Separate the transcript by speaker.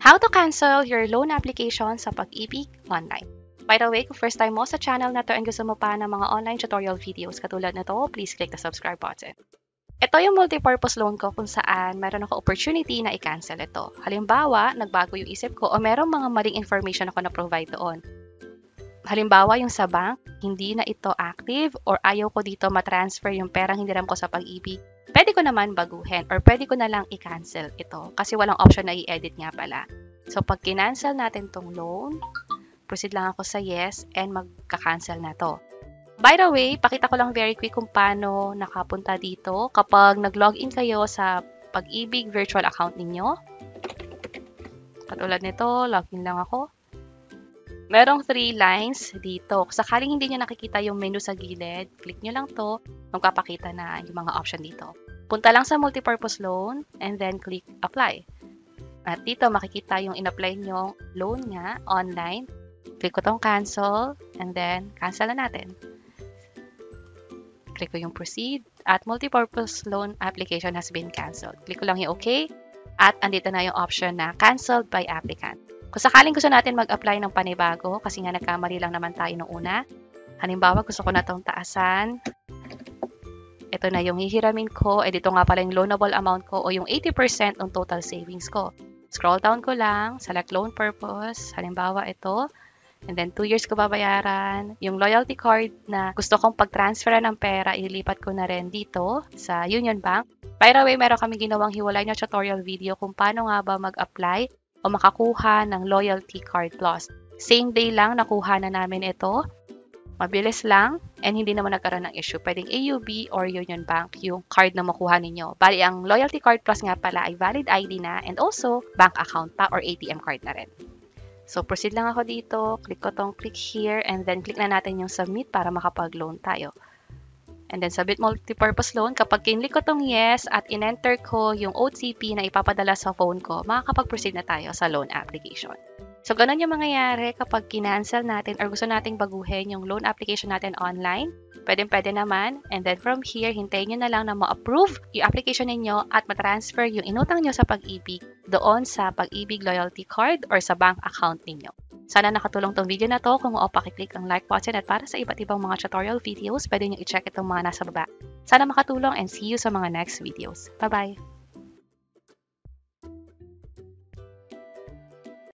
Speaker 1: How to cancel your loan application sa Pag-ibig online. By the way, kung first time mo sa channel na to and gusto mo pa ng mga online tutorial videos katulad nito, please click the subscribe button. Ito yung multipurpose loan ko kung saan meron ako opportunity na i-cancel ito. Halimbawa, nagbago yung isip ko o merong mga maling information ako na provide doon. Halimbawa, yung sa bank, hindi na ito active or ayaw ko dito matransfer yung perang hiniram ko sa Pag-ibig. Pwede ko naman baguhin or pwede ko na lang i-cancel ito kasi walang option na i-edit nga pala. So, pag kinancel natin tong loan, proceed lang ako sa yes and magka-cancel na to. By the way, pakita ko lang very quick kung paano nakapunta dito kapag nag-login kayo sa Pag-ibig virtual account ninyo. Katulad nito, login lang ako. Merong 3 lines dito. Sakaling hindi nyo nakikita yung menu sa gilid, click nyo lang to, magpapakita na yung mga option dito. Punta lang sa multipurpose loan and then click apply. At dito makikita yung in-apply nyo loan nga online. Click ko tong cancel and then cancel na natin. Click ko yung proceed at multipurpose loan application has been canceled. Click ko lang yung okay at andito na yung option na canceled by applicant. Kung sakaling gusto natin mag-apply ng panibago kasi nga nagkamali lang naman tayo nung una. Halimbawa gusto ko na tong taasan. Ito na yung hihiramin ko. Dito nga pala yung loanable amount ko o yung 80% ng total savings ko. Scroll down ko lang, select loan purpose. Halimbawa ito. And then 2 years ko babayaran. Yung loyalty card na gusto kong pag-transferan ng pera, ililipat ko na rin dito sa Union Bank. By the way, meron kami ginawang hiwalay na tutorial video kung paano nga ba mag-apply o makakuha ng Loyalty Card Plus. Same day lang nakuha na namin ito. Mabilis lang and hindi naman nagkaroon ng issue. Pwedeng AUB or Union Bank yung card na makuha ninyo. Bali, ang Loyalty Card Plus nga pala ay valid ID na and also bank account pa or ATM card na rin. So, proceed lang ako dito. Click ko tong click here and then click na natin yung submit para makapag-loan tayo. And then submit multipurpose loan. Kapag kinlik ko tong yes at in-enter ko yung OTP na ipapadala sa phone ko, makakapag-proceed na tayo sa loan application. So, ganun yung mangyayari kapag kinancel natin or gusto nating baguhin yung loan application natin online. Pwede naman. And then from here, hintayin nyo na lang na ma-approve yung application ninyo at matransfer yung inutang nyo sa Pag-ibig doon sa Pag-ibig loyalty card or sa bank account ninyo. Sana nakatulong tong video na to. Kung oo, pakiclick ang like button at para sa iba't ibang mga tutorial videos, pwede nyo i-check itong mga nasa baba. Sana makatulong and see you sa mga next videos. Bye-bye!